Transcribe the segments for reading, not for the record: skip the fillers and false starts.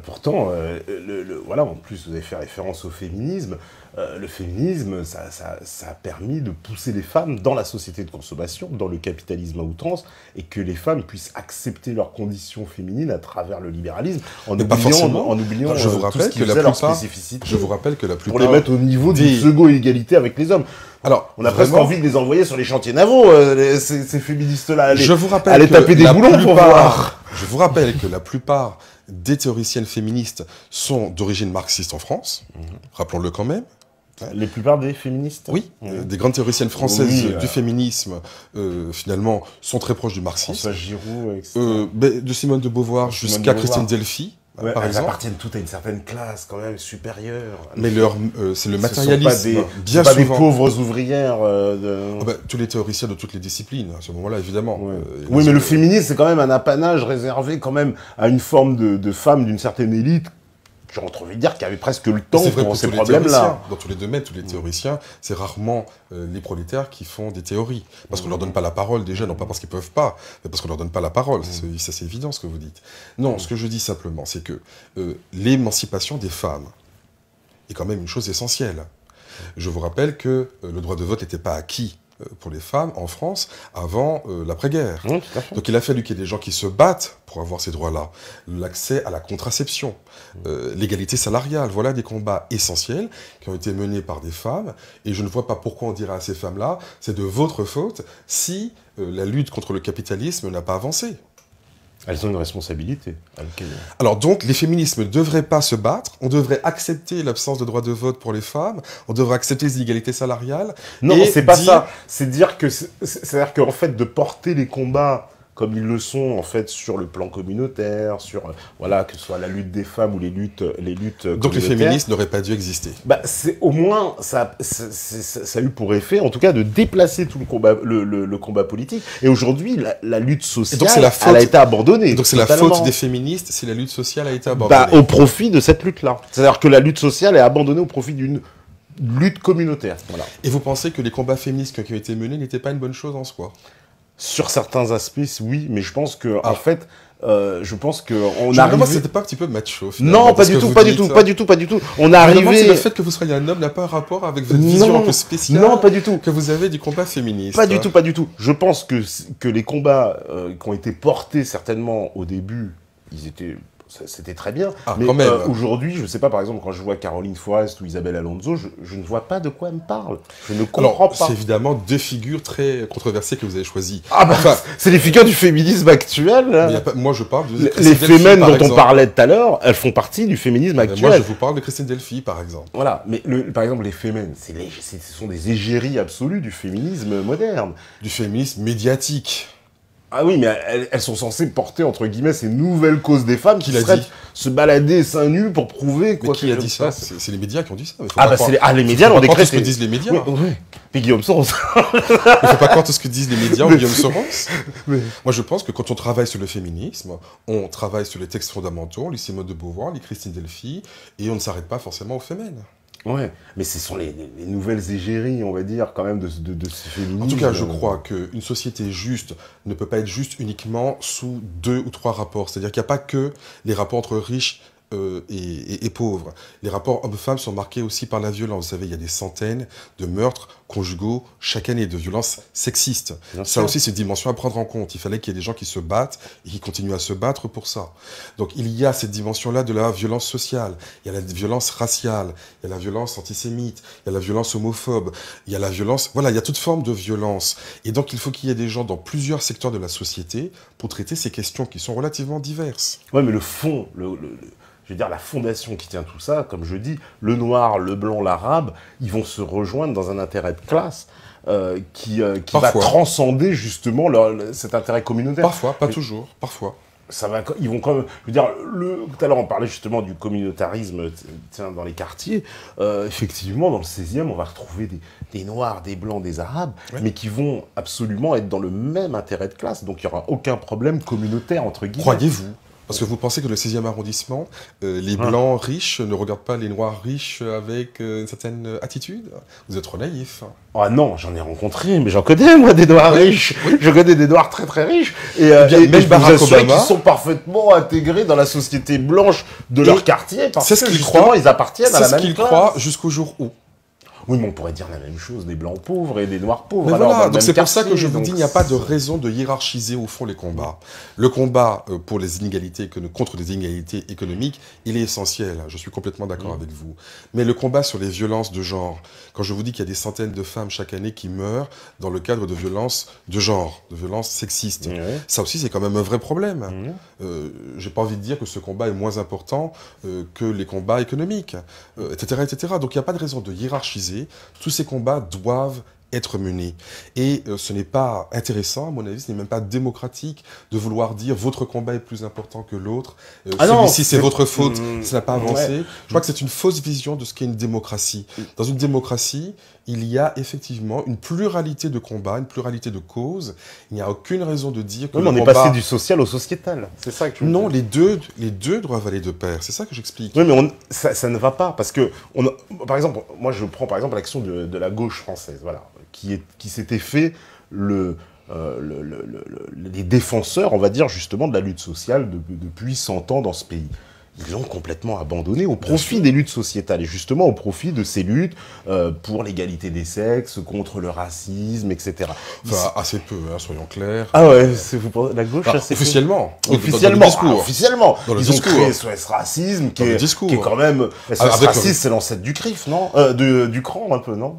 Pourtant, voilà, en plus, vous avez fait référence au féminisme. Le féminisme, ça a permis de pousser les femmes dans la société de consommation, dans le capitalisme à outrance, et que les femmes puissent accepter leurs conditions féminines à travers le libéralisme, en oubliant je vous rappelle tout ce qui faisait leur spécificité. Je vous rappelle que la plupart... Pour les mettre au niveau d'une pseudo-égalité avec les hommes. Alors, on a presque envie de les envoyer sur les chantiers navaux, ces féministes-là. Aller taper des boulons pour voir. Je vous rappelle que la plupart des théoriciennes féministes sont d'origine marxiste en France, rappelons-le quand même. Les plupart des féministes. Oui, des grandes théoriciennes françaises du féminisme, finalement, sont très proches du marxisme. François Giroud, etc. De Simone de Beauvoir jusqu'à Christine Delphi. Ouais, par exemple. Elles appartiennent toutes à une certaine classe, quand même, supérieure. Mais c'est le matérialisme. Bien souvent. Pas des pauvres ouvrières. Tous les théoriciens de toutes les disciplines, à ce moment-là, évidemment. Ouais. Oui, mais le féminisme, c'est quand même un apanage réservé quand même à une forme de femmes d'une certaine élite. J'ai envie de dire qu'il y avait presque le temps pour ces problèmes-là. Dans tous les domaines, tous les théoriciens, c'est rarement les prolétaires qui font des théories. Parce qu'on leur donne pas la parole déjà, non pas parce qu'ils peuvent pas, mais parce qu'on leur donne pas la parole. Ça, c'est évident ce que vous dites. Non, ce que je dis simplement, c'est que l'émancipation des femmes est quand même une chose essentielle. Je vous rappelle que le droit de vote n'était pas acquis pour les femmes en France avant l'après-guerre. Donc il a fallu qu'il y ait des gens qui se battent pour avoir ces droits-là. L'accès à la contraception, l'égalité salariale, voilà des combats essentiels qui ont été menés par des femmes. Et je ne vois pas pourquoi on dirait à ces femmes-là, c'est de votre faute si la lutte contre le capitalisme n'a pas avancé. Elles ont une responsabilité. Alors donc, les féminismes ne devraient pas se battre, on devrait accepter l'absence de droit de vote pour les femmes, on devrait accepter les inégalités salariales. Non, c'est pas ça. C'est dire que, c'est-à-dire qu'en fait, de porter les combats comme ils le sont en fait sur le plan communautaire, sur voilà, que ce soit la lutte des femmes ou les luttes donc les féministes n'auraient pas dû exister. C'est au moins ça a eu pour effet en tout cas de déplacer tout le combat politique, et aujourd'hui la lutte sociale elle a été abandonnée. Donc c'est la faute des féministes si la lutte sociale a été abandonnée. Au profit de cette lutte-là. C'est-à-dire que la lutte sociale est abandonnée au profit d'une lutte communautaire. Voilà. Et vous pensez que les combats féministes qui ont été menés n'étaient pas une bonne chose en soi? Sur certains aspects, oui, mais je pense que en fait, je pense que c'était pas un petit peu macho. Non, pas du tout. On est arrivé. Le fait que vous soyez un homme n'a pas un rapport avec votre vision un peu spéciale. Non, pas du tout. Que vous avez du combat féministe. Pas du tout. Je pense que les combats qui ont été portés certainement au début, c'était très bien. Mais aujourd'hui, je ne sais pas, par exemple, quand je vois Caroline Forest ou Isabelle Alonso, je ne vois pas de quoi elle me parle. Je ne comprends pas. C'est évidemment deux figures très controversées que vous avez choisies. C'est les figures du féminisme actuel. Hein. Moi, je parle de les fémènes dont on parlait tout à l'heure, elles font partie du féminisme actuel. Moi, je vous parle de Christine Delphi, par exemple. Voilà, mais par exemple, les fémènes, ce sont des égéries absolues du féminisme moderne. Du féminisme médiatique. Ah oui, mais elles sont censées porter, entre guillemets, ces nouvelles causes des femmes qui seraient se balader seins nus pour prouver quoi. Mais qui a dit ça? C'est les médias qui ont dit ça. Les médias l'ont décrété. Ce que disent les médias. Oui. Et Guillaume Soros. Il ne faut pas croire tout ce que disent les médias ou Guillaume Soros. Moi, je pense que quand on travaille sur le féminisme, on travaille sur les textes fondamentaux, les Simone de Beauvoir, les Christine Delphi, et on ne s'arrête pas forcément aux fémènes. Ouais, mais ce sont les nouvelles égéries, on va dire, quand même, de ce féminisme. En tout cas, je crois qu'une société juste ne peut pas être juste uniquement sous 2 ou 3 rapports. C'est-à-dire qu'il n'y a pas que les rapports entre riches et pauvres. Les rapports hommes-femmes sont marqués aussi par la violence. Vous savez, il y a des centaines de meurtres conjugaux chaque année, de violences sexistes. Ça aussi, c'est une dimension à prendre en compte. Il fallait qu'il y ait des gens qui se battent et qui continuent à se battre pour ça. Donc il y a cette dimension-là de la violence sociale. Il y a la violence raciale, il y a la violence antisémite, il y a la violence homophobe, il y a la violence... Voilà, il y a toute forme de violence. Et donc il faut qu'il y ait des gens dans plusieurs secteurs de la société pour traiter ces questions qui sont relativement diverses. Ouais, mais le fond... Je veux dire, la fondation qui tient tout ça, comme je dis, le noir, le blanc, l'arabe, ils vont se rejoindre dans un intérêt de classe qui va transcender justement cet intérêt communautaire. Parfois, pas toujours, parfois. Ils vont quand même... Je veux dire, tout à l'heure, on parlait justement du communautarisme dans les quartiers. Effectivement, dans le 16e, on va retrouver des noirs, des blancs, des arabes, mais qui vont absolument être dans le même intérêt de classe. Donc, il n'y aura aucun problème communautaire, entre guillemets. Croyez-vous? Parce que vous pensez que le 16e arrondissement, les Blancs riches ne regardent pas les Noirs riches avec une certaine attitude? Vous êtes trop naïf. Ah non, j'en ai rencontré, mais j'en connais, moi, des Noirs riches. Je connais des Noirs très très riches. Et, même je Barack vous assure Obama, qu'ils sont parfaitement intégrés dans la société blanche de leur quartier, parce c'est ce que qu'ils justement, croient, ils appartiennent à la c'est même ce qu'ils classe. croient jusqu'au jour où. Oui, mais on pourrait dire la même chose des Blancs pauvres et des Noirs pauvres. Mais alors, voilà, dans le donc même c'est pour ça quartier, que je vous donc dis, il n'y a pas de raison de hiérarchiser au fond les combats. Le combat pour les inégalités, contre les inégalités économiques, il est essentiel. Je suis complètement d'accord avec vous. Mais le combat sur les violences de genre, quand je vous dis qu'il y a des centaines de femmes chaque année qui meurent dans le cadre de violences de genre, de violences sexistes, ça aussi c'est quand même un vrai problème. J'ai pas envie de dire que ce combat est moins important que les combats économiques, etc., etc. Donc il n'y a pas de raison de hiérarchiser. Tous ces combats doivent être menés. Et ce n'est pas intéressant, à mon avis, ce n'est même pas démocratique de vouloir dire votre combat est plus important que l'autre. Celui-ci, c'est votre faute, ça n'a pas avancé. Je crois que c'est une fausse vision de ce qu'est une démocratie. Dans une démocratie, il y a effectivement une pluralité de combats, une pluralité de causes. Il n'y a aucune raison de dire que on est passé du social au sociétal. C'est ça que tu veux Non, dire. les deux doivent aller de pair. C'est ça que j'explique. Oui, mais ça ne va pas, parce que, par exemple, moi je prends par exemple l'action de la gauche française, voilà, qui s'était fait les défenseurs, on va dire, justement, de la lutte sociale depuis 100 ans dans ce pays. Ils l'ont complètement abandonné au profit des luttes sociétales, et justement au profit de ces luttes pour l'égalité des sexes, contre le racisme, etc. Enfin, assez peu, hein, soyons clairs. Ah ouais, la gauche, assez officiellement. Peu. Officiellement, officiellement. Dans le Ils ont créé SOS Racisme, qui est quand même... SOS Racisme, c'est l'ancêtre du CRIF, non du CRAN, un peu, non?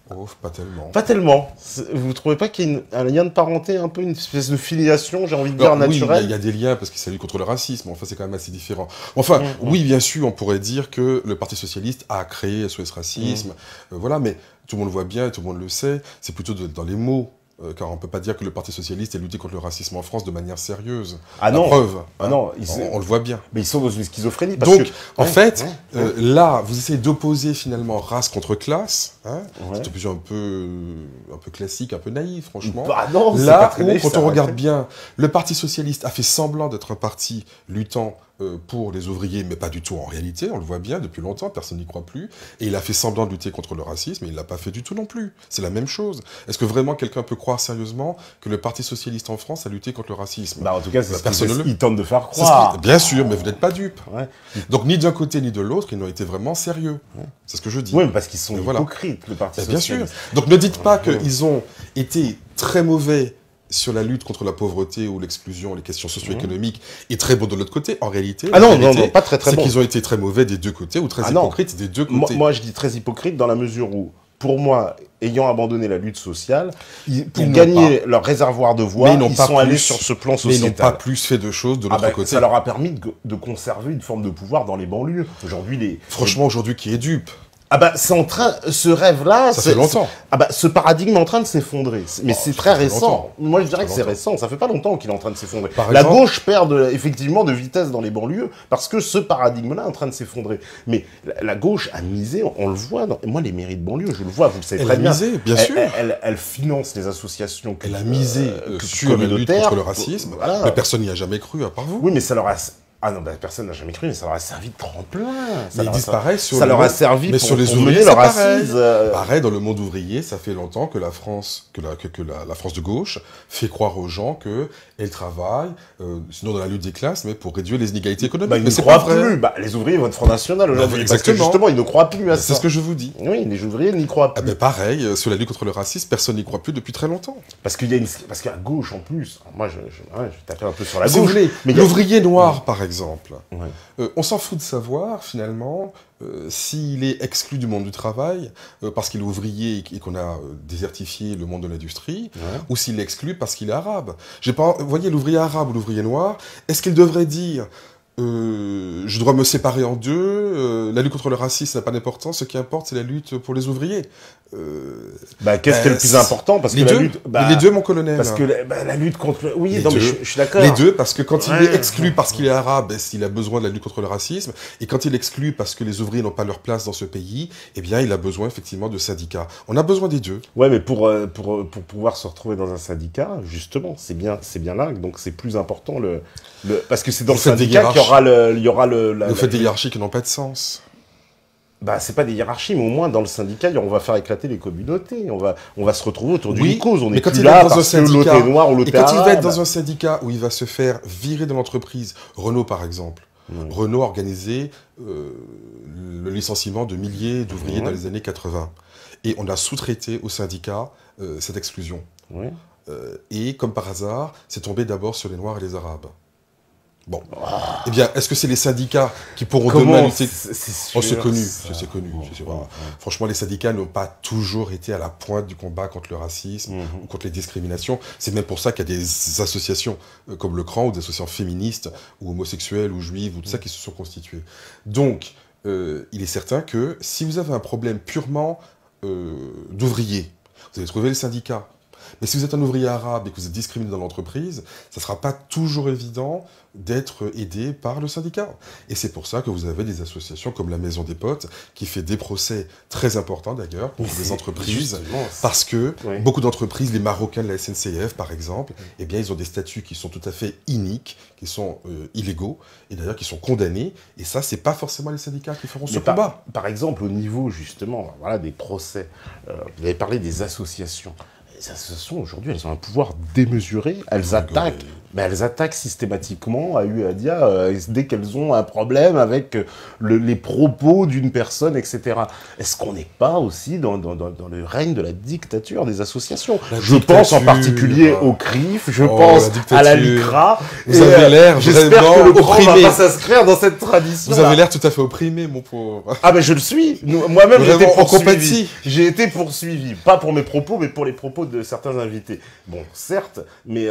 Oh, pas tellement. Pas tellement. Vous ne trouvez pas qu'il y a un lien de parenté, un peu une espèce de filiation, j'ai envie de dire, naturelle? Oui, il y a des liens, parce qu'il s'allie contre le racisme. Enfin, c'est quand même assez différent. Enfin, oui, bien sûr, on pourrait dire que le Parti Socialiste a créé SOS Racisme. Voilà, mais tout le monde le voit bien, tout le monde le sait. C'est plutôt dans les mots. Car on ne peut pas dire que le Parti Socialiste ait lutté contre le racisme en France de manière sérieuse. Ah non. La preuve. Ah non, on le voit bien. Mais ils sont dans une schizophrénie. Donc, en fait, là, vous essayez d'opposer finalement race contre classe. Hein, c'est un peu classique, un peu naïf, franchement. Bah non, là où, quand on regarde bien, le Parti Socialiste a fait semblant d'être un parti luttant pour les ouvriers, mais pas du tout en réalité, on le voit bien depuis longtemps, personne n'y croit plus, et il a fait semblant de lutter contre le racisme, et il ne l'a pas fait du tout non plus. C'est la même chose. Est-ce que vraiment quelqu'un peut croire sérieusement que le Parti Socialiste en France a lutté contre le racisme? Bah en tout cas, c'est ce qu'il tente de faire croire. Bien sûr, mais vous n'êtes pas dupes. Donc ni d'un côté ni de l'autre, ils n'ont été vraiment sérieux. C'est ce que je dis. Oui, parce qu'ils sont hypocrites, le Parti Socialiste. Bien sûr. Donc ne dites pas qu'ils ont été très mauvais sur la lutte contre la pauvreté ou l'exclusion, les questions socio-économiques, et très bon de l'autre côté. En réalité, non, pas très bon. C'est qu'ils ont été très mauvais des deux côtés, ou très hypocrites des deux côtés. Moi, je dis très hypocrite dans la mesure où, pour moi, ayant abandonné la lutte sociale, pour gagner leur réservoir de voix, ils sont allés sur ce plan sociétal. Mais ils n'ont pas plus fait de choses de l'autre côté. Ça leur a permis de conserver une forme de pouvoir dans les banlieues. Aujourd'hui, franchement, aujourd'hui, qui est dupe? Ah bah c'est en train, ce rêve-là, ça fait longtemps. Ah bah ce paradigme est en train de s'effondrer. Mais c'est très récent. Moi je dirais que c'est récent. Ça fait pas longtemps qu'il est en train de s'effondrer. La gauche perd effectivement de vitesse dans les banlieues parce que ce paradigme-là est en train de s'effondrer. Mais la gauche a misé, on le voit. Moi les mairies de banlieue, je le vois, vous le savez très bien. Elle a misé, bien sûr. Elle finance les associations. Elle a misé sur la lutte contre le racisme. Voilà. Mais personne n'y a jamais cru à part vous. Oui, mais ça leur a... Ah non, personne n'a jamais cru, mais ça leur a servi de tremplin. Mais ils disparaissent sur ça leur a servi mais pour, sur les pour ouvriers, mener leur assise. Pareil, dans le monde ouvrier, ça fait longtemps que la France, la France de gauche fait croire aux gens qu'elle travaille, sinon dans la lutte des classes, mais pour réduire les inégalités économiques. Ils ne croient plus. Les ouvriers votent Front National aujourd'hui. Parce que justement, ils ne croient plus à ça. C'est ce que je vous dis. Oui, les ouvriers n'y croient plus. Pareil, sur la lutte contre le racisme, personne n'y croit plus depuis très longtemps. Parce qu'à gauche, en plus, moi, je tape un peu sur la gauche. Si vous voulez, l'ouvrier noir, par exemple, on s'en fout de savoir, finalement, s'il est exclu du monde du travail parce qu'il est ouvrier et qu'on a désertifié le monde de l'industrie, ou s'il est exclu parce qu'il est arabe. Vous voyez, l'ouvrier arabe ou l'ouvrier noir, est-ce qu'il devrait dire je je dois me séparer en deux. La lutte contre le racisme n'a pas d'importance. Ce qui importe, c'est la lutte pour les ouvriers. Qu'est-ce qui est le plus important? Parce que les les deux, mon colonel. Parce que la lutte contre... Oui, non, deux. mais je suis d'accord. Les deux, parce que quand il est exclu parce qu'il est arabe, il a besoin de la lutte contre le racisme. Et quand il est exclu parce que les ouvriers n'ont pas leur place dans ce pays, eh bien, il a besoin effectivement de syndicats. On a besoin des deux. Ouais, mais pour pouvoir se retrouver dans un syndicat, justement, c'est bien là. Donc c'est plus important parce que c'est dans le syndicat qu'il y aura Vous faites des hiérarchies qui n'ont pas de sens. Bah, c'est pas des hiérarchies, mais au moins dans le syndicat, on va faire éclater les communautés. On va se retrouver autour d'une cause. On est plus là parce que l'autre est noir ou l'autre est arabe. Et quand il va être dans un syndicat où il va se faire virer de l'entreprise, Renault par exemple, Renault a organisé le licenciement de milliers d'ouvriers dans les années 80. Et on a sous-traité au syndicat cette exclusion. Et comme par hasard, c'est tombé d'abord sur les Noirs et les Arabes. Bon. Eh bien, est-ce que c'est les syndicats qui pourront demain lutter? C'est connu. Franchement, les syndicats n'ont pas toujours été à la pointe du combat contre le racisme ou contre les discriminations. C'est même pour ça qu'il y a des associations comme le CRAN ou des associations féministes ou homosexuelles ou juives ou tout ça qui se sont constituées. Donc, il est certain que si vous avez un problème purement d'ouvriers, vous allez trouver les syndicats. Mais si vous êtes un ouvrier arabe et que vous êtes discriminé dans l'entreprise, ça ne sera pas toujours évident d'être aidé par le syndicat. Et c'est pour ça que vous avez des associations comme la Maison des Potes, qui fait des procès très importants d'ailleurs pour des entreprises, parce que beaucoup d'entreprises, les Marocains de la SNCF par exemple, eh bien ils ont des statuts qui sont tout à fait iniques, qui sont illégaux, et d'ailleurs qui sont condamnés, et ça c'est pas forcément les syndicats qui feront ce combat. Par exemple au niveau justement des procès, vous avez parlé des associations. Les associations, aujourd'hui, elles ont un pouvoir démesuré. Elles attaquent systématiquement à Dia dès qu'elles ont un problème avec les propos d'une personne, etc. Est-ce qu'on n'est pas aussi dans le règne de la dictature des associations? Je pense en particulier au CRIF, je pense à la LICRA. Vous avez l'air vraiment que le opprimé. Va pas s'inscrire dans cette tradition. Vous avez l'air tout à fait opprimé, mon pauvre. Ah ben je le suis. Moi-même, j'ai été poursuivi. J'ai été poursuivi, pas pour mes propos, mais pour les propos de certains invités. Bon, certes, mais...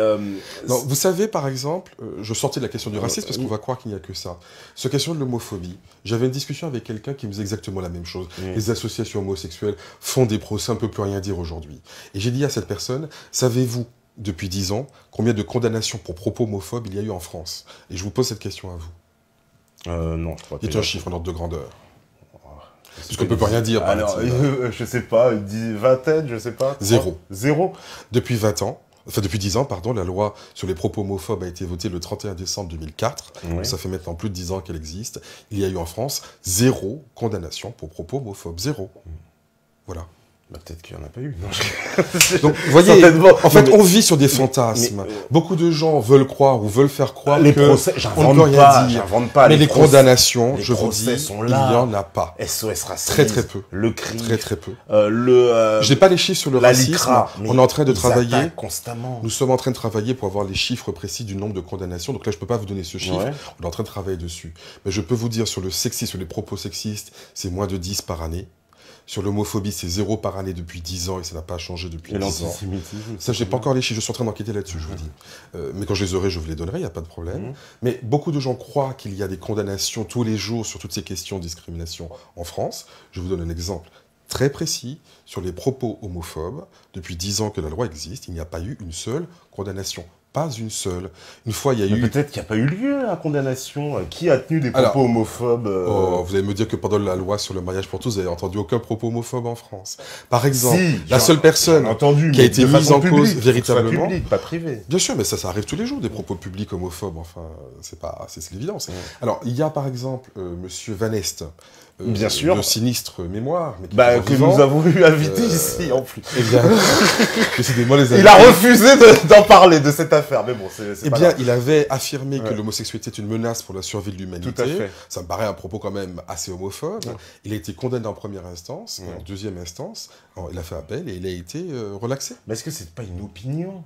non, vous savez, par exemple, je sortais de la question du racisme parce qu'on va croire qu'il n'y a que ça. Cette question de l'homophobie, j'avais une discussion avec quelqu'un qui me disait exactement la même chose. Les associations homosexuelles font des procès, on ne peut plus rien dire aujourd'hui. Et j'ai dit à cette personne, savez-vous, depuis 10 ans, combien de condamnations pour propos homophobes il y a eu en France? Et je vous pose cette question à vous. Non, je crois pas. Il y a un chiffre en ordre de grandeur. Parce qu'on ne peut pas rien dire. Alors, je sais pas, une vingtaine, je sais pas. Zéro. Depuis 20 ans, enfin depuis 10 ans, pardon, la loi sur les propos homophobes a été votée le 31 décembre 2004. Donc ça fait maintenant plus de 10 ans qu'elle existe. Il y a eu en France 0 condamnation pour propos homophobes. 0. Voilà. Bah, peut-être qu'il n'y en a pas eu. Donc, vous voyez, en fait, on vit sur des fantasmes. Beaucoup de gens veulent croire ou veulent faire croire les que procès, on ne peut rien dire. Mais les condamnations, je vous dis, il n'y en a pas. SOS racisme. Très peu. Le CRIF. Très peu. Je n'ai pas les chiffres sur le racisme. LICRA, on est en train de travailler. Constamment. Nous sommes en train de travailler pour avoir les chiffres précis du nombre de condamnations. Donc là, je ne peux pas vous donner ce chiffre. On est en train de travailler dessus. Mais je peux vous dire sur le sexisme, sur les propos sexistes, c'est moins de 10 par année. Sur l'homophobie, c'est 0 par année depuis 10 ans et ça n'a pas changé depuis 10 ans. Ça, j'ai pas encore les chiffres, je suis en train d'enquêter là-dessus, je vous dis. Mais quand je les aurai, je vous les donnerai, il n'y a pas de problème. Mais beaucoup de gens croient qu'il y a des condamnations tous les jours sur toutes ces questions de discrimination en France. Je vous donne un exemple très précis sur les propos homophobes. Depuis 10 ans que la loi existe, il n'y a pas eu une seule condamnation. Pas une seule. Une fois, il y a eu... Peut-être qu'il n'y a pas eu lieu à condamnation. Qui a tenu des propos homophobes vous allez me dire que pendant la loi sur le mariage pour tous, vous n'avez entendu aucun propos homophobe en France. Par exemple, la seule personne qui a été mise en cause véritablement... Public, pas privé. Bien sûr, mais ça arrive tous les jours, des propos publics homophobes. Enfin, c'est l'évidence. Alors, il y a par exemple Monsieur Van Est, bien sûr, de sinistre mémoire, mais que nous avons eu invité ici en plus. Eh bien, décidément, les amis. Il a refusé d'en parler de cette affaire, mais bon, c'est pas grave. Il avait affirmé que l'homosexualité est une menace pour la survie de l'humanité. Tout à fait. Ça me paraît un propos quand même assez homophobe. Il a été condamné en première instance, et en deuxième instance, il a fait appel et il a été relaxé. Mais est-ce que c'est pas une opinion?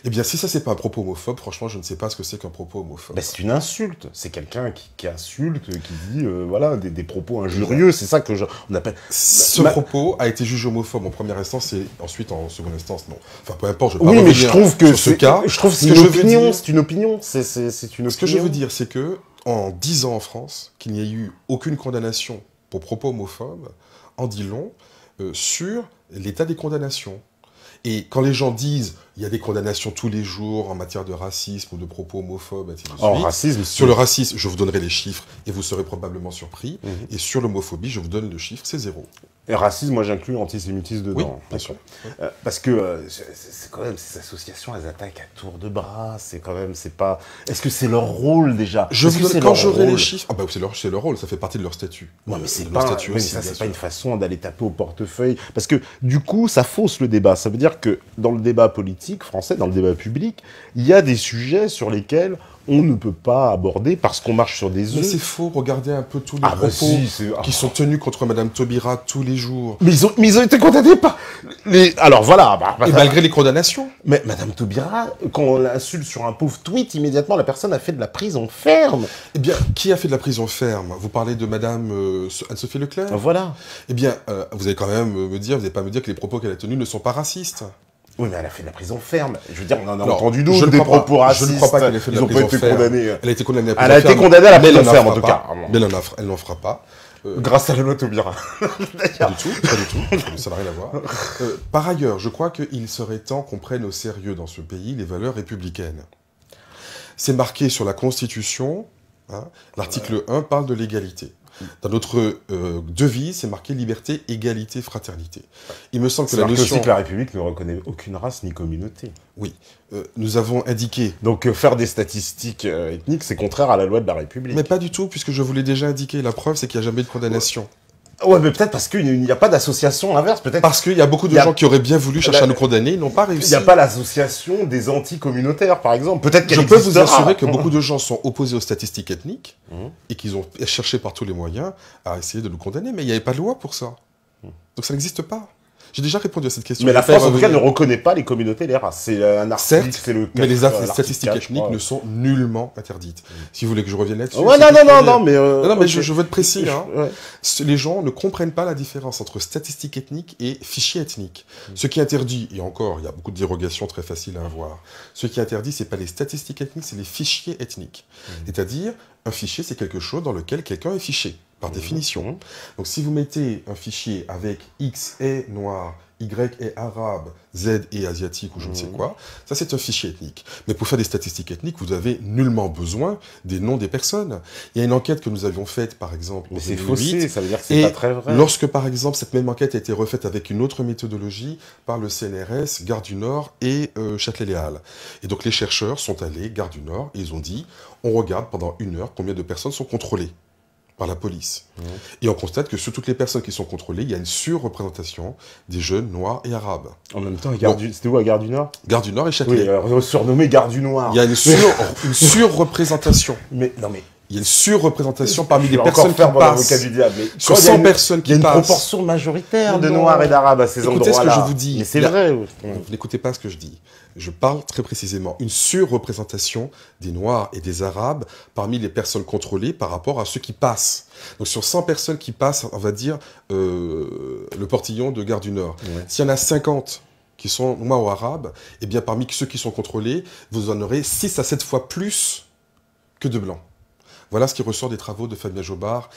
Eh bien, si ça, c'est pas un propos homophobe, franchement, je ne sais pas ce que c'est qu'un propos homophobe. C'est une insulte. C'est quelqu'un qui insulte, qui dit des propos injurieux. C'est ça que on appelle... Ce propos a été jugé homophobe en première instance et ensuite en seconde instance, non. Enfin, peu importe, je vais pas mais je trouve que ce cas. Je trouve que c'est une opinion. C'est une opinion. C'est une opinion. Ce que je veux dire, c'est que en 10 ans en France, qu'il n'y ait eu aucune condamnation pour propos homophobes, en dit long sur l'état des condamnations. Et quand les gens disent il y a des condamnations tous les jours en matière de racisme ou de propos homophobes, etc. Sur le racisme, je vous donnerai les chiffres et vous serez probablement surpris. Et sur l'homophobie, je vous donne le chiffre, c'est 0. Et racisme, moi j'inclus l'antisémitisme dedans. Oui, bien sûr. Parce que c'est quand même, ces associations, elles attaquent à tour de bras, c'est quand même, c'est pas... Est-ce que c'est leur rôle déjà? Quand j'aurai les chiffres... Ah bah c'est leur rôle, ça fait partie de leur statut. Non mais c'est pas, c'est pas une façon d'aller taper au portefeuille. Parce que du coup, ça fausse le débat. Ça veut dire que dans le débat politique français, dans le débat public, il y a des sujets sur lesquels on ne peut pas aborder parce qu'on marche sur des œufs. Mais c'est faux, regardez un peu tous les propos qui sont tenus contre Madame Taubira tous les jours. Mais ils ont été condamnés par... Alors voilà... Et malgré les condamnations. Mais Madame Taubira, quand on l'insulte sur un pauvre tweet, immédiatement la personne a fait de la prison ferme. Eh bien, qui a fait de la prison ferme? Vous parlez de Madame Anne-Sophie Leclerc? Voilà. Eh bien, vous allez quand même me dire, vous n'allez pas me dire que les propos qu'elle a tenus ne sont pas racistes. Oui, mais elle a fait de la prison ferme. Je veux dire, on en a entendu d'autres, des propos racistes. Je ne crois pas qu'elle ait fait de la prison ferme. Elle a été condamnée à la prison ferme. Elle a été condamnée à la prison ferme, en tout cas. Mais elle n'en fera pas. Grâce à la loi Taubira. Pas du tout. Ça n'a rien à voir. Par ailleurs, je crois qu'il serait temps qu'on prenne au sérieux dans ce pays les valeurs républicaines. C'est marqué sur la Constitution. L'article 1 parle de l'égalité. Dans notre devise, c'est marqué liberté, égalité, fraternité. Il me semble que la notion... aussi que la République ne reconnaît aucune race ni communauté. Oui. Nous avons indiqué... Donc faire des statistiques ethniques, c'est contraire à la loi de la République. Mais pas du tout, puisque je vous l'ai déjà indiqué. La preuve, c'est qu'il n'y a jamais de condamnation. Ouais, mais peut-être parce qu'il n'y a pas d'association inverse, peut-être. Parce qu'il y a beaucoup de gens qui auraient bien voulu chercher à nous condamner, ils n'ont pas réussi. Il n'y a pas l'association des anti-communautaires, par exemple. Peut-être qu'elle Je peux vous assurer que beaucoup de gens sont opposés aux statistiques ethniques et qu'ils ont cherché par tous les moyens à essayer de nous condamner, mais il n'y avait pas de loi pour ça. Donc ça n'existe pas. J'ai déjà répondu à cette question. Mais la France, en tout cas, ne reconnaît pas les communautés et les races. C'est un article, c'est le... mais les statistiques ethniques ne sont nullement interdites. Si vous voulez que je revienne là-dessus... Ouais, non, mais... Non, mais je veux être précis. Les gens ne comprennent pas la différence entre statistiques ethniques et fichiers ethniques. Ce qui est interdit, et encore, il y a beaucoup de dérogations très faciles à avoir, ce qui est interdit, c'est pas les statistiques ethniques, c'est les fichiers ethniques. C'est-à-dire, un fichier, c'est quelque chose dans lequel quelqu'un est fiché, par définition. Donc si vous mettez un fichier avec X est noir, Y est arabe, Z est asiatique ou je ne sais quoi, ça c'est un fichier ethnique. Mais pour faire des statistiques ethniques, vous avez nullement besoin des noms des personnes. Il y a une enquête que nous avions faite, par exemple, mais c'est faussé, ça veut dire que c'est pas très vrai. Lorsque, par exemple, cette même enquête a été refaite avec une autre méthodologie par le CNRS, Gare du Nord et Châtelet-Les Halles. Et donc les chercheurs sont allés, Gare du Nord, et ils ont dit, on regarde pendant 1 heure combien de personnes sont contrôlées par la police. Et on constate que sur toutes les personnes qui sont contrôlées, il y a une surreprésentation des jeunes noirs et arabes. En même temps, c'était où à Gare du Nord? Gare du Nord et Châtelet. Oui, surnommé Gare du Noir. Il y a une surreprésentation. Mais non mais... Il y a une surreprésentation parmi les personnes qui passent. Sur 100 personnes qui passent. Il y a une proportion majoritaire de Noirs et d'Arabes à ces endroits-là. Écoutez ce que je vous dis. Mais c'est vrai. Vous n'écoutez pas ce que je dis. Je parle très précisément. Une surreprésentation des Noirs et des Arabes parmi les personnes contrôlées par rapport à ceux qui passent. Donc sur 100 personnes qui passent, on va dire, le portillon de Gare du Nord. S'il y en a 50 qui sont Noirs ou Arabes, eh bien parmi ceux qui sont contrôlés, vous en aurez 6 à 7 fois plus que de Blancs. Voilà ce qui ressort des travaux de Fabien Jobard,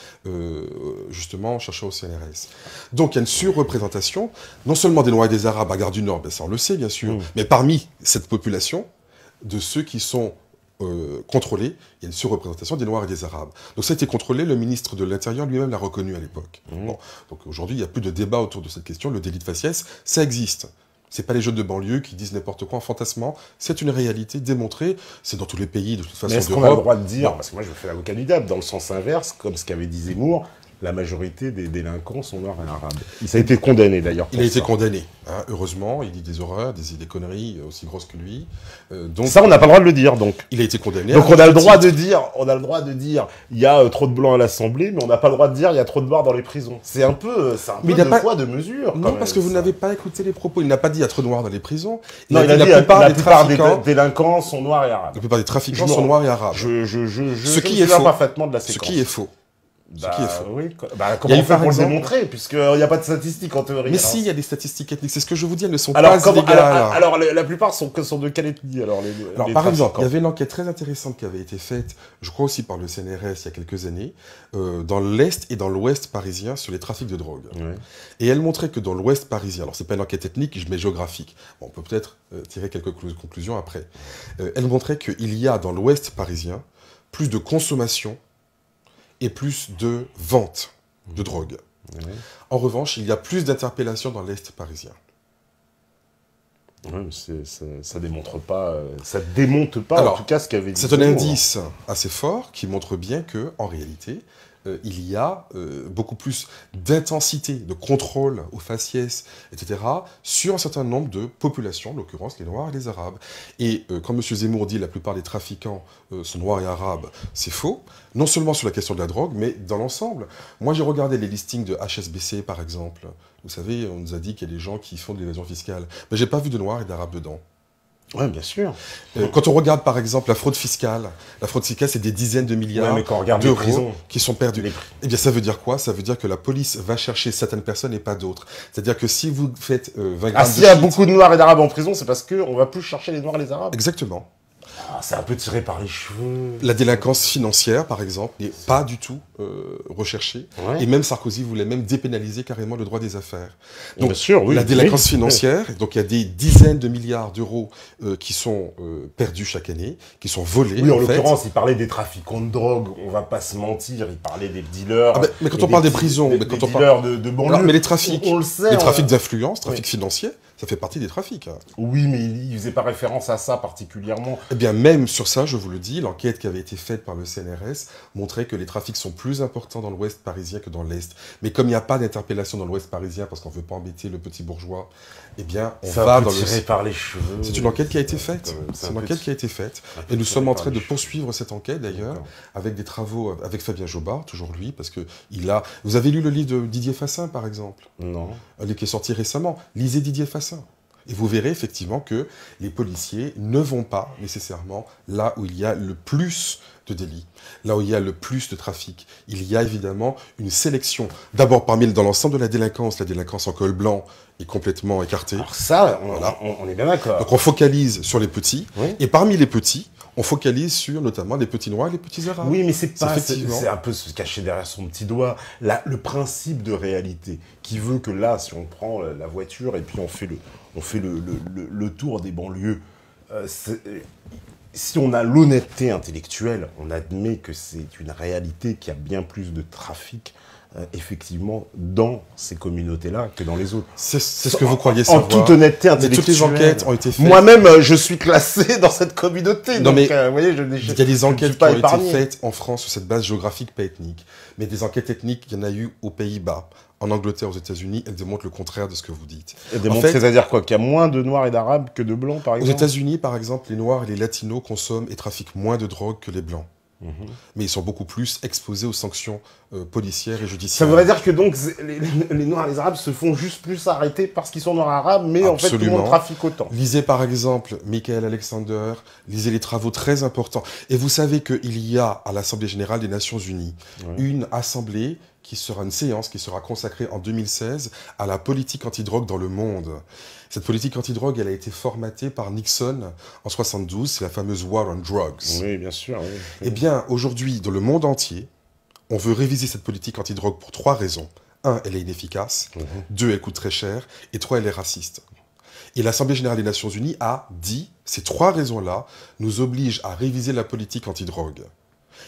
justement, chercheur au CNRS. Donc, il y a une surreprésentation, non seulement des Noirs et des Arabes à Gare du Nord, ben ça on le sait bien sûr, mais parmi cette population, de ceux qui sont contrôlés, il y a une surreprésentation des Noirs et des Arabes. Donc ça a été contrôlé, le ministre de l'Intérieur lui-même l'a reconnu à l'époque. Bon, donc aujourd'hui, il n'y a plus de débat autour de cette question, le délit de faciès, ça existe. C'est pas les jeunes de banlieue qui disent n'importe quoi en fantasmant. C'est une réalité démontrée. C'est dans tous les pays, de toute façon. Mais est-ce qu'on a le droit de dire, parce que moi je fais l'avocat du diable, dans le sens inverse, comme ce qu'avait dit Zemmour, la majorité des délinquants sont noirs et arabes. Il a été condamné d'ailleurs. Il a été condamné. Hein, heureusement, il dit des horreurs, des conneries aussi grosses que lui. Donc ça, on n'a pas le droit de le dire. Donc il a été condamné. Donc on a le droit de dire, il y a trop de blancs à l'Assemblée, mais on n'a pas le droit de dire il y a trop de noirs dans les prisons. C'est un peu deux poids deux mesures. Non, parce que vous n'avez pas écouté les propos. Il n'a pas dit il y a trop de noirs dans les prisons. Non, il a dit la plupart des délinquants sont noirs et arabes. La plupart des trafiquants sont noirs et arabes. Ce qui est faux. Parfaitement de la séquence. Ce qui est faux. ce qui est faux. Oui, comment on fait pour le démontrer, puisqu'il n'y a pas de statistiques en théorie. Mais si, il y a des statistiques ethniques, c'est ce que je vous dis, elles ne sont alors, pas illégales. Alors, la plupart sont de quelle ethnie, alors, par exemple, il y avait une enquête très intéressante qui avait été faite, je crois aussi par le CNRS il y a quelques années, dans l'Est et dans l'Ouest parisien sur les trafics de drogue. Ouais. Et elle montrait que dans l'Ouest parisien, alors c'est pas une enquête ethnique, je mets géographique, bon, on peut peut-être tirer quelques conclusions après, elle montrait qu'il y a dans l'Ouest parisien plus de consommation et plus de vente de drogue. Oui. En revanche, il y a plus d'interpellations dans l'Est parisien. Oui, mais ça démontre pas, alors, en tout cas ce qu'avait dit. C'est un indice assez fort qui montre bien que, en réalité, il y a beaucoup plus d'intensité, de contrôle aux faciès, etc., sur un certain nombre de populations, en l'occurrence les Noirs et les Arabes. Et quand M. Zemmour dit la plupart des trafiquants sont Noirs et Arabes, c'est faux, non seulement sur la question de la drogue, mais dans l'ensemble. Moi, j'ai regardé les listings de HSBC, par exemple. Vous savez, on nous a dit qu'il y a des gens qui font de l'évasion fiscale. Mais j'ai pas vu de Noirs et d'Arabes dedans. Oui, bien sûr. Quand on regarde, par exemple, la fraude fiscale, c'est des dizaines de milliards d'euros qui sont perdus. Eh bien, ça veut dire quoi? Ça veut dire que la police va chercher certaines personnes et pas d'autres. C'est-à-dire que si vous faites 20 grammes s'il y a beaucoup de Noirs et d'Arabes en prison, c'est parce qu'on va plus chercher les Noirs et les Arabes. Exactement. C'est un peu tiré par les cheveux. La délinquance financière, par exemple, n'est pas du tout recherchée. Ouais. Et même Sarkozy voulait même dépénaliser carrément le droit des affaires. Donc, bien sûr, oui, la délinquance financière, donc il y a des dizaines de milliards d'euros qui sont perdus chaque année, qui sont volés. Oui, en l'occurrence, il parlait des trafiquants de drogue, on va pas se mentir, il parlait des dealers. Ah ben, mais quand on parle des prisons, quand on parle de banlieue, mais les trafics, on le sait, les trafics d'influence, trafics financiers, ça fait partie des trafics. Hein. Oui, mais il faisait pas référence à ça particulièrement. Eh bien, même sur ça, je vous le dis, l'enquête qui avait été faite par le CNRS montrait que les trafics sont plus importants dans l'Ouest parisien que dans l'Est. Mais comme il n'y a pas d'interpellation dans l'Ouest parisien parce qu'on ne veut pas embêter le petit bourgeois, eh bien, on va dans le... par les cheveux. C'est une enquête qui a été faite. C'est une enquête qui a été faite. Et nous sommes en train de poursuivre cette enquête, d'ailleurs, avec des travaux avec Fabien Jobard, toujours lui, parce que il a... Vous avez lu le livre de Didier Fassin, par exemple? Non. Un livre qui est sorti récemment. Lisez Didier Fassin. Et vous verrez effectivement que les policiers ne vont pas nécessairement là où il y a le plus de délits, là où il y a le plus de trafic. Il y a évidemment une sélection. D'abord, dans l'ensemble de la délinquance en col blanc est complètement écartée. Alors ça, on est bien d'accord. Donc on focalise sur les petits, oui. Et parmi les petits, on focalise sur notamment les petits noirs et les petits arabes. Oui, mais c'est un peu se cacher derrière son petit doigt. Le principe de réalité qui veut que là, si on prend la voiture et puis on fait le tour des banlieues, si on a l'honnêteté intellectuelle, on admet que c'est une réalité qui a bien plus de trafic effectivement dans ces communautés-là que dans les autres. C'est ce que vous croyez savoir. En toute honnêteté intellectuelle. Toutes les enquêtes ont été faites. Moi-même, je suis classé dans cette communauté. Non, donc, mais vous voyez, il y a des enquêtes qui ont été faites en France sur cette base géographique, pas ethnique. Mais des enquêtes ethniques, il y en a eu aux Pays-Bas, en Angleterre, aux États-Unis. Elles démontrent le contraire de ce que vous dites. Elles démontrent, c'est-à-dire quoi? Qu'il y a moins de Noirs et d'Arabes que de Blancs, par exemple? Aux États-Unis, par exemple, les Noirs et les Latinos consomment et trafiquent moins de drogue que les Blancs. Mais ils sont beaucoup plus exposés aux sanctions policières et judiciaires. Ça voudrait dire que donc les Noirs et les Arabes se font juste plus arrêter parce qu'ils sont Noirs et Arabes, mais absolument. En fait tout le monde trafique autant. Lisez par exemple Michael Alexander, lisez les travaux très importants. Et vous savez qu'il y a à l'Assemblée Générale des Nations Unies une assemblée une séance qui sera consacrée en 2016 à la politique antidrogue dans le monde. Cette politique antidrogue, elle a été formatée par Nixon en 72, c'est la fameuse War on Drugs. Oui, bien sûr. Oui. Eh bien, aujourd'hui, dans le monde entier, on veut réviser cette politique antidrogue pour 3 raisons. 1, elle est inefficace. 2, elle coûte très cher. Et 3, elle est raciste. Et l'Assemblée Générale des Nations Unies a dit, ces 3 raisons-là nous obligent à réviser la politique antidrogue.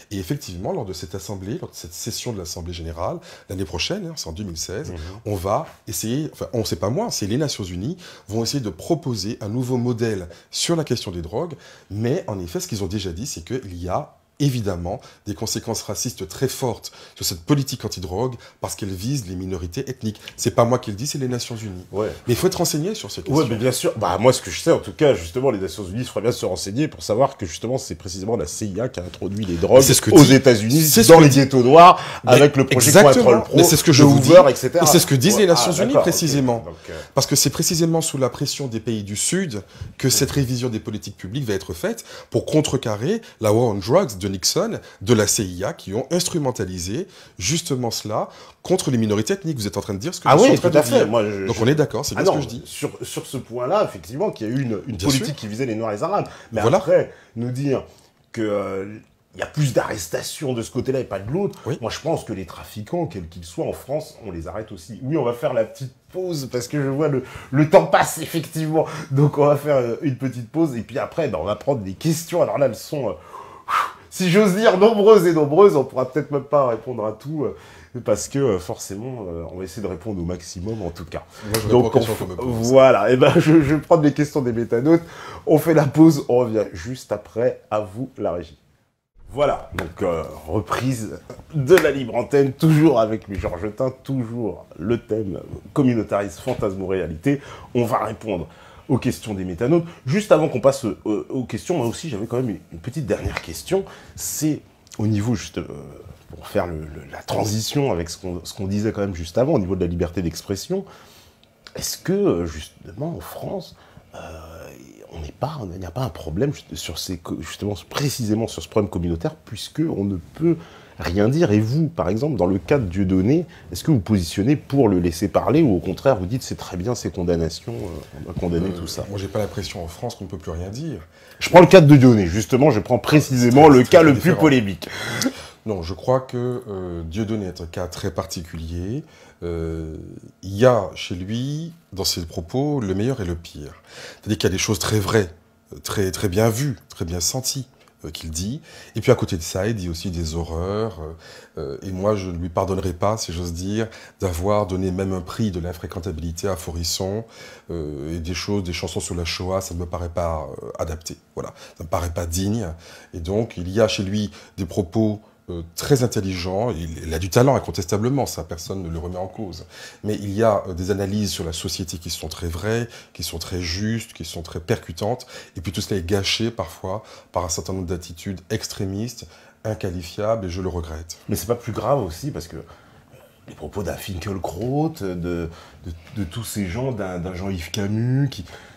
Et effectivement, lors de cette assemblée, lors de cette session de l'Assemblée Générale, l'année prochaine, c'est en 2016, on va essayer, enfin, on ne sait pas moi, c'est les Nations Unies, vont essayer de proposer un nouveau modèle sur la question des drogues, mais en effet, ce qu'ils ont déjà dit, c'est qu'il y a évidemment des conséquences racistes très fortes sur cette politique antidrogue parce qu'elle vise les minorités ethniques. C'est pas moi qui le dis, c'est les Nations Unies. Ouais. Mais il faut être renseigné sur ces questions. Oui, mais bien sûr. Bah, moi, ce que je sais, en tout cas, justement, les Nations Unies, il faudrait bien se renseigner pour savoir que, justement, c'est précisément la CIA qui a introduit les drogues aux États-Unis dans les ghettos noirs avec le projet Control Pro, c'est ce que je vous dis, etc. Et c'est ce que disent les Nations Unies, précisément. Okay. Donc, parce que c'est précisément sous la pression des pays du Sud que cette révision des politiques publiques va être faite pour contrecarrer la war on drugs de Nixon, de la CIA, qui ont instrumentalisé justement cela contre les minorités ethniques. Vous êtes en train de dire ce que je suis en train de dire. Moi, Donc on est d'accord, c'est bien ce que je dis. Sur ce point-là, effectivement, qu'il y a eu une politique qui visait les Noirs et les Arabes. Mais voilà. après, nous dire que... il y a plus d'arrestations de ce côté-là et pas de l'autre. Oui. Moi, je pense que les trafiquants, quels qu'ils soient en France, on les arrête aussi. Oui, on va faire la petite pause parce que je vois le temps passe, effectivement. Donc, on va faire une petite pause. Et puis après, on va prendre des questions. Alors là, elles sont, si j'ose dire, nombreuses et nombreuses. On pourra peut-être même pas répondre à tout parce que forcément, on va essayer de répondre au maximum en tout cas. Moi, je donc, voilà. Et ben, je vais prendre les questions des métanotes. On fait la pause. On revient juste après. À vous, la régie. Voilà, donc reprise de la libre antenne, toujours avec lui, Georges Tin, toujours le thème communautarisme, fantasme ou réalité. On va répondre aux questions des métanotes. Juste avant qu'on passe aux questions, moi aussi j'avais quand même une petite dernière question. C'est au niveau, juste pour faire la transition avec ce qu'on disait quand même juste avant, au niveau de la liberté d'expression, est-ce que justement en France... il n'y a pas un problème justement précisément sur ce problème communautaire, puisqu'on ne peut rien dire. Et vous, par exemple, dans le cas de Dieudonné, est-ce que vous positionnez pour le laisser parler ou au contraire vous dites c'est très bien ces condamnations, on va condamner tout ça? Moi, j'ai pas l'impression en France qu'on ne peut plus rien dire. Je prends le cas de Dieudonné, justement, je prends précisément le cas le plus polémique. Non, je crois que Dieudonné est un cas très particulier. Il y a chez lui, dans ses propos, le meilleur et le pire. C'est-à-dire qu'il y a des choses très vraies, très, très bien vues, très bien senties qu'il dit. Et puis à côté de ça, il dit aussi des horreurs. Et moi, je ne lui pardonnerai pas, si j'ose dire, d'avoir donné même un prix de l'infréquentabilité à Forisson. Et des chansons sur la Shoah, ça ne me paraît pas adapté. Voilà, ça ne me paraît pas digne. Et donc, il y a chez lui des propos très intelligent, il a du talent incontestablement, ça personne ne le remet en cause. Mais il y a des analyses sur la société qui sont très vraies, qui sont très justes, qui sont très percutantes, et puis tout cela est gâché parfois par un certain nombre d'attitudes extrémistes, inqualifiables, et je le regrette. Mais c'est pas plus grave aussi, parce que les propos d'un Finkielkraut, de tous ces gens, d'un Jean-Yves Camus,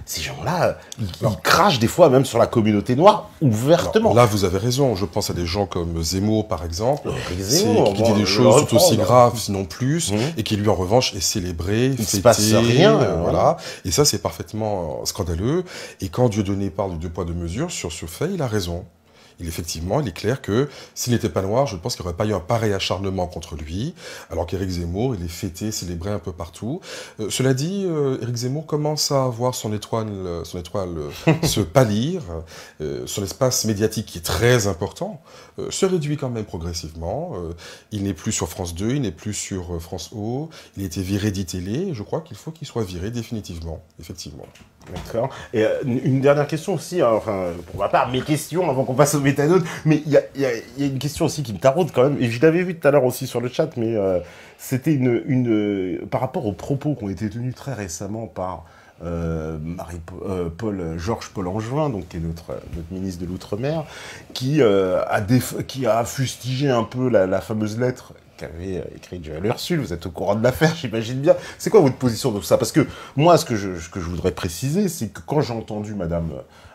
ces gens-là, ils crachent des fois même sur la communauté noire, ouvertement. Alors, là, vous avez raison. Je pense à des gens comme Zemmour, par exemple, Zemmour, qui dit des choses tout aussi graves, sinon plus, et qui, lui, en revanche, est célébré, fêté. Il se passe rien. Voilà. Et ça, c'est parfaitement scandaleux. Et quand Dieudonné parle de 2 poids 2 mesures, sur ce fait, il a raison. Effectivement, il est clair que s'il n'était pas noir, je pense qu'il n'y aurait pas eu un pareil acharnement contre lui, alors qu'Éric Zemmour, il est fêté, célébré un peu partout. Cela dit, Éric Zemmour commence à voir son étoile se pâlir, son espace médiatique qui est très important, se réduit quand même progressivement. Il n'est plus sur France 2, il n'est plus sur France O, il a été viré d'ITélé, et je crois qu'il faut qu'il soit viré définitivement, effectivement. D'accord. Et une dernière question aussi, enfin, pour ma part, mes questions avant qu'on passe aux métanotes, mais il y a une question aussi qui me taraude quand même, et je l'avais vu tout à l'heure aussi sur le chat, mais c'était par rapport aux propos qui ont été tenus très récemment par Georges Paul Angevin, donc, qui est notre ministre de l'Outre-mer, qui a fustigé un peu la fameuse lettre qu'avait écrite Joël Ursule. Vous êtes au courant de l'affaire, j'imagine bien. C'est quoi votre position de tout ça? Parce que moi, ce que je voudrais préciser, c'est que quand j'ai entendu Madame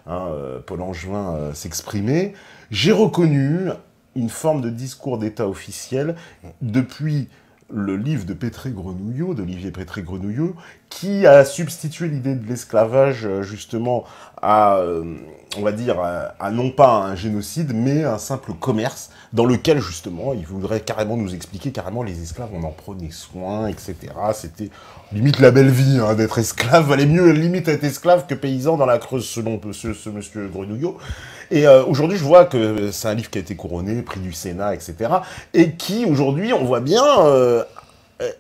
Paul Angevin s'exprimer, j'ai reconnu une forme de discours d'État officiel depuis le livre de Pétré-Grenouillot, d'Olivier Pétré-Grenouillot, qui a substitué l'idée de l'esclavage justement à, on va dire, à non pas un génocide, mais un simple commerce, dans lequel justement, il voudrait carrément nous expliquer, carrément les esclaves, on en prenait soin, etc. C'était limite la belle vie, hein, d'être esclave, valait mieux limite être esclave que paysan dans la Creuse, selon ce monsieur Grenouillot. Et aujourd'hui, je vois que c'est un livre qui a été couronné, prix du Sénat, etc. Et qui, aujourd'hui, on voit bien,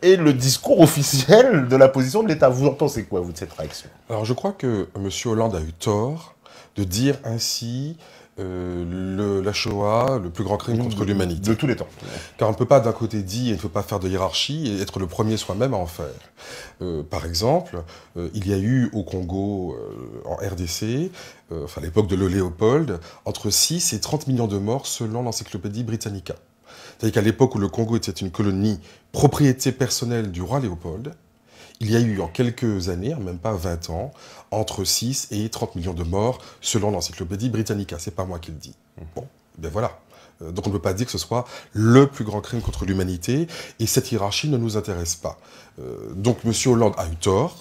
est le discours officiel de la position de l'État. Vous en pensez quoi, vous, de cette réaction? Alors, je crois que M. Hollande a eu tort de dire ainsi la Shoah, le plus grand crime contre l'humanité. De tous les temps. Car on ne peut pas d'un côté dire il ne faut pas faire de hiérarchie et être le premier soi-même à en faire. Par exemple, il y a eu au Congo, en RDC, à l'époque de Léopold, entre 6 et 30 millions de morts selon l'encyclopédie Britannica. C'est-à-dire qu'à l'époque où le Congo était une colonie propriété personnelle du roi Léopold, il y a eu en quelques années, même pas 20 ans, entre 6 et 30 millions de morts selon l'encyclopédie Britannica. C'est pas moi qui le dis. Bon, ben voilà. Donc on ne peut pas dire que ce soit le plus grand crime contre l'humanité, et cette hiérarchie ne nous intéresse pas. Donc M. Hollande a eu tort,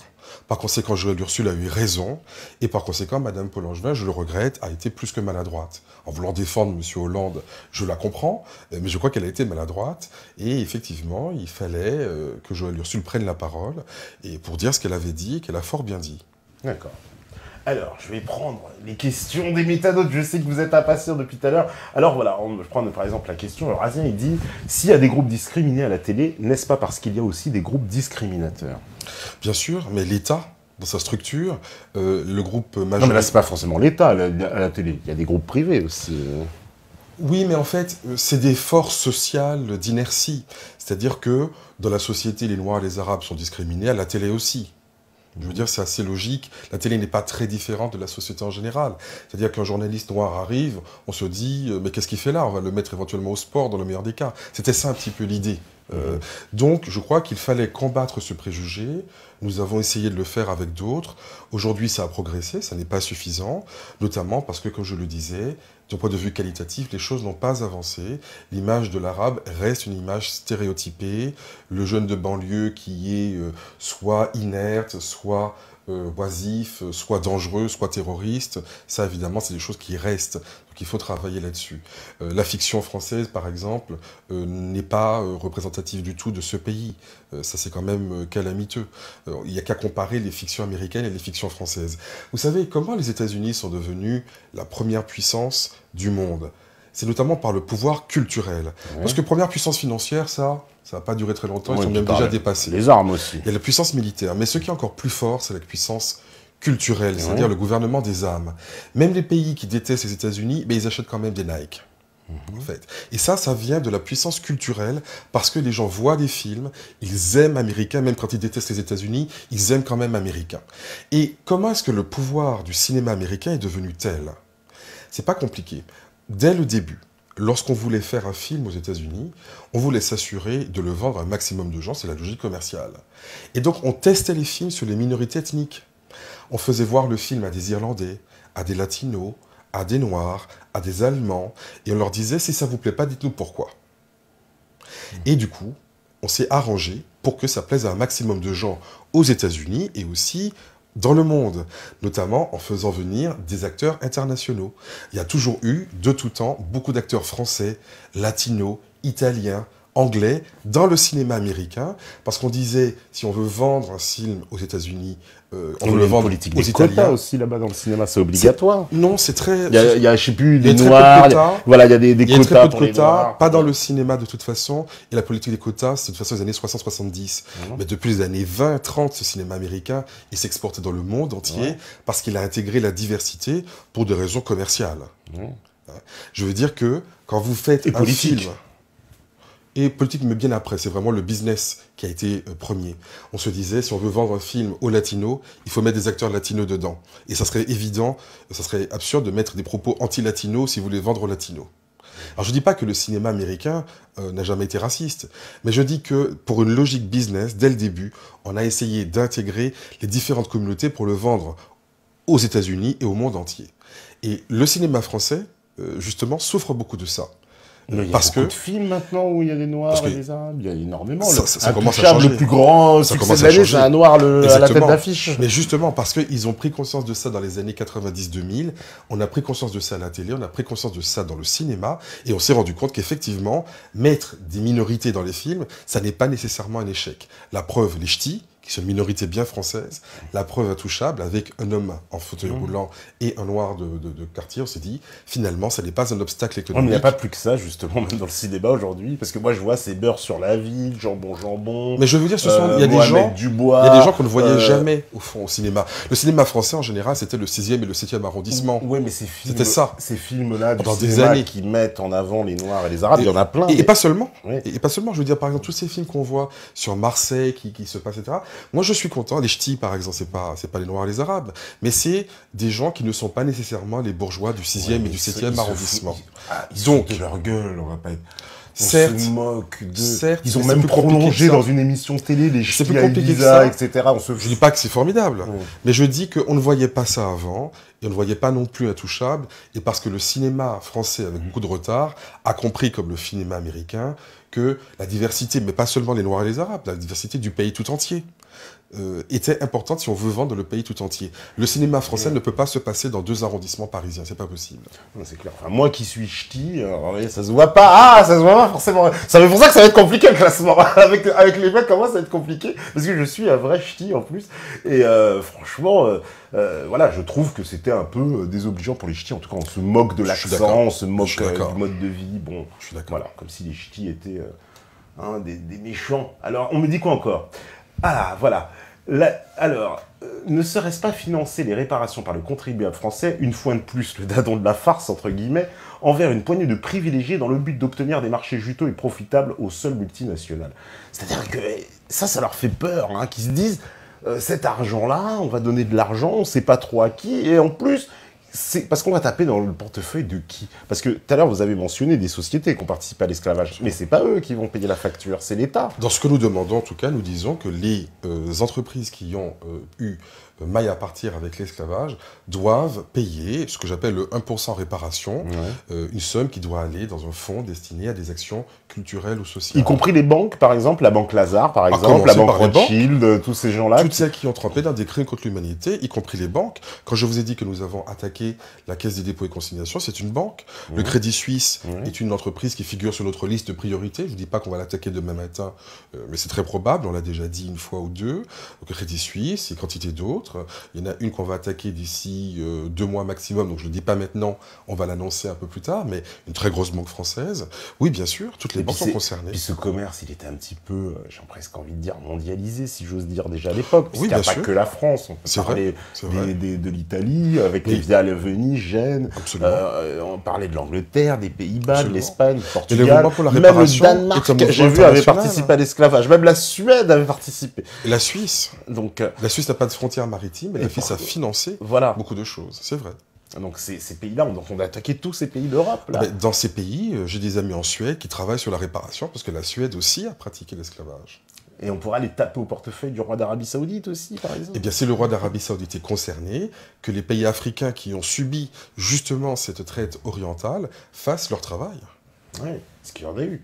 par conséquent Joël Ursule a eu raison, et par conséquent Mme Paul Angevin, je le regrette, a été plus que maladroite. En voulant défendre M. Hollande, je la comprends, mais je crois qu'elle a été maladroite, et effectivement il fallait que Joël Ursule prenne la parole, et pour dire ce qu'elle avait dit, et qu'elle a fort bien dit. D'accord. Alors, je vais prendre les questions des métanotes. Je sais que vous êtes impatients depuis tout à l'heure. Alors voilà, on va prendre par exemple la question. Alors, Razien, il dit, s'il y a des groupes discriminés à la télé, n'est-ce pas parce qu'il y a aussi des groupes discriminateurs? Bien sûr, mais l'État, dans sa structure, le groupe majoritaire... Non, mais là, c'est pas forcément l'État à la télé. Il y a des groupes privés aussi. Oui, mais en fait, c'est des forces sociales d'inertie. C'est-à-dire que dans la société, les Noirs et les Arabes sont discriminés, à la télé aussi. Je veux dire, c'est assez logique. La télé n'est pas très différente de la société en général. C'est-à-dire qu'un journaliste noir arrive, on se dit, mais qu'est-ce qu'il fait là? On va le mettre éventuellement au sport, dans le meilleur des cas. C'était ça un petit peu l'idée. Donc, je crois qu'il fallait combattre ce préjugé. Nous avons essayé de le faire avec d'autres. Aujourd'hui, ça a progressé, ça n'est pas suffisant, notamment parce que, comme je le disais, d'un point de vue qualitatif, les choses n'ont pas avancé. L'image de l'arabe reste une image stéréotypée. Le jeune de banlieue qui est soit inerte, soit oisif, soit dangereux, soit terroriste, ça évidemment c'est des choses qui restent. Donc il faut travailler là-dessus. La fiction française, par exemple, n'est pas représentative du tout de ce pays. Ça c'est quand même calamiteux. Il n'y a qu'à comparer les fictions américaines et les fictions françaises. Vous savez comment les États-Unis sont devenus la première puissance du monde? C'est notamment par le pouvoir culturel. Ouais. Parce que première puissance financière, ça va pas durer très longtemps, ils sont même déjà dépassés. Les armes aussi. Il y a la puissance militaire, mais ce qui est encore plus fort, c'est la puissance culturelle, c'est-à-dire le gouvernement des âmes. Même les pays qui détestent les États-Unis, ils achètent quand même des Nike. En fait. Et ça vient de la puissance culturelle, parce que les gens voient des films, ils aiment américains, même quand ils détestent les États-Unis, ils aiment quand même américains. Et comment est-ce que le pouvoir du cinéma américain est devenu tel? C'est pas compliqué. Dès le début, lorsqu'on voulait faire un film aux États-Unis, on voulait s'assurer de le vendre à un maximum de gens, c'est la logique commerciale. Et donc on testait les films sur les minorités ethniques. On faisait voir le film à des Irlandais, à des Latinos, à des Noirs, à des Allemands, et on leur disait, si ça vous plaît pas, dites-nous pourquoi. Et du coup, on s'est arrangé pour que ça plaise à un maximum de gens aux États-Unis et aussi dans le monde, notamment en faisant venir des acteurs internationaux. Il y a toujours eu, de tout temps, beaucoup d'acteurs français, latinos, italiens, anglais, dans le cinéma américain, parce qu'on disait, si on veut vendre un film aux États-Unis, on veut le vendre politique aux des Italiens. Quotas aussi là-bas dans le cinéma, c'est obligatoire. Non, c'est très... Il y a, je sais plus, des très noirs, peu de quotas. voilà, il y a des Il y a quotas très peu de pour les quotas, noirs. pas dans le cinéma de toute façon, et la politique des quotas, c'est de toute façon les années 60-70. Mais depuis les années 20-30, ce cinéma américain, il s'exporte dans le monde entier, parce qu'il a intégré la diversité pour des raisons commerciales. Je veux dire que, quand vous faites un film... Et politique, mais bien après, c'est vraiment le business qui a été premier. On se disait, si on veut vendre un film aux latinos, il faut mettre des acteurs latinos dedans. Et ça serait évident, ça serait absurde de mettre des propos anti-latinos si vous voulez vendre aux latinos. Alors je ne dis pas que le cinéma américain n'a jamais été raciste, mais je dis que pour une logique business, dès le début, on a essayé d'intégrer les différentes communautés pour le vendre aux États-Unis et au monde entier. Et le cinéma français, justement, souffre beaucoup de ça. Mais il y a beaucoup de films maintenant où il y a des Noirs et des Arabes, il y a énormément. Ça commence à changer. Le plus grand succès de l'année, c'est un Noir à la tête d'affiche. Mais justement, parce qu'ils ont pris conscience de ça dans les années 90-2000, on a pris conscience de ça à la télé, on a pris conscience de ça dans le cinéma, et on s'est rendu compte qu'effectivement, mettre des minorités dans les films, ça n'est pas nécessairement un échec. La preuve, les ch'tis, qui sont une minorité bien française, la preuve intouchable, avec un homme en fauteuil roulant et un noir de quartier, on s'est dit, finalement, ça n'est pas un obstacle économique. Il n'y a pas plus que ça, justement, même dans le cinéma aujourd'hui, parce que moi, je vois, c'est beurre sur la ville, jambon. Mais je veux dire, il y a des gens, Dubois, il y a des gens qu'on ne voyait jamais, au fond, au cinéma. Le cinéma français, en général, c'était le 6e et le 7e arrondissement. Oui, mais c'était ça. Ces films-là, pendant des années, qui mettent en avant les Noirs et les Arabes, il y en a plein. Et pas seulement. Oui. Et pas seulement, je veux dire, par exemple, tous ces films qu'on voit sur Marseille, qui se passent, etc. Moi, je suis content. Les ch'tis, par exemple, c'est pas les Noirs et les Arabes, mais c'est des gens qui ne sont pas nécessairement les bourgeois du 6e et du 7e arrondissement. Ils donc de leur gueule, on va pas être... Certes, se moque de... certes, Ils ont c'est même plus compliqué prolongé que ça. dans une émission de télé les C'est ch'tis plus à compliqué que Ibiza, ça. etc. Je dis pas que c'est formidable, Ouais. mais je dis qu'on ne voyait pas ça avant, et on ne voyait pas non plus Intouchable, et parce que le cinéma français, avec beaucoup de retard, a compris, comme le cinéma américain, que la diversité, mais pas seulement les Noirs et les Arabes, la diversité du pays tout entier, était importante si on veut vendre le pays tout entier. Le cinéma français ne peut pas se passer dans 2 arrondissements parisiens, c'est pas possible. Non, c'est clair. Enfin, moi qui suis ch'ti, ça se voit pas. Ah, ça se voit pas forcément. C'est pour ça que ça va être compliqué le classement. avec les mecs comme moi, ça va être compliqué. Parce que je suis un vrai ch'ti en plus. Et franchement, voilà, je trouve que c'était un peu désobligeant pour les ch'tis. En tout cas, on se moque de Je suis l'accent, d'accord. on se moque Je suis d'accord. du mode de vie. Bon, Je suis d'accord. voilà, comme si les ch'tis étaient des méchants. Alors, on me dit quoi encore? Ah, voilà. Alors, ne serait-ce pas financer les réparations par le contribuable français, une fois de plus le dadon de la farce, entre guillemets, envers une poignée de privilégiés dans le but d'obtenir des marchés juteux et profitables aux seules multinationales? C'est-à-dire que ça leur fait peur, hein, qu'ils se disent, cet argent-là, on va donner de l'argent, on sait pas trop à qui, et en plus... C'est parce qu'on va taper dans le portefeuille de qui? Parce que tout à l'heure, vous avez mentionné des sociétés qui ont participé à l'esclavage. Mais c'est pas eux qui vont payer la facture, c'est l'État. Dans ce que nous demandons, en tout cas, nous disons que les entreprises qui ont eu maille à partir avec l'esclavage doivent payer ce que j'appelle le 1% réparation, une somme qui doit aller dans un fonds destiné à des actions culturelles ou sociales. Y compris les banques, par exemple, la banque Lazare, par exemple, commencer la banque par les Rothschild, tous ces gens-là. Toutes celles qui ont trempé dans des crimes contre l'humanité, y compris les banques. Quand je vous ai dit que nous avons attaqué la Caisse des dépôts et consignations, c'est une banque. Le Crédit Suisse est une entreprise qui figure sur notre liste de priorités. Je ne vous dis pas qu'on va l'attaquer demain matin, mais c'est très probable. On l'a déjà dit une fois ou deux. Donc, le Crédit Suisse et quantité d'autres. Il y en a une qu'on va attaquer d'ici 2 mois maximum. Donc je ne le dis pas maintenant, on va l'annoncer un peu plus tard. Mais une très grosse banque française. Oui, bien sûr, toutes les banques sont concernées. Puis ce commerce, il était un petit peu, j'ai presque envie de dire, mondialisé, si j'ose dire, déjà à l'époque. Oui, Il n'y a bien pas sûr. que la France. On peut parler de l'Italie, avec les Viales, Venise, Gênes. On parlait de l'Angleterre, des Pays-Bas, de l'Espagne, du Portugal. Même le Danemark, j'ai vu, avait participé à l'esclavage. Même la Suède avait participé. Et la Suisse. Donc, la Suisse n'a pas de frontières maritimes, mais la Suisse a financé beaucoup de choses. C'est vrai. Donc ces pays-là, on a attaqué tous ces pays d'Europe. Dans ces pays, j'ai des amis en Suède qui travaillent sur la réparation, parce que la Suède aussi a pratiqué l'esclavage. Et on pourra les taper au portefeuille du roi d'Arabie Saoudite aussi, par exemple. Eh bien, c'est le roi d'Arabie Saoudite est concerné, que les pays africains qui ont subi justement cette traite orientale fassent leur travail. Oui, ce qu'il y en a eu.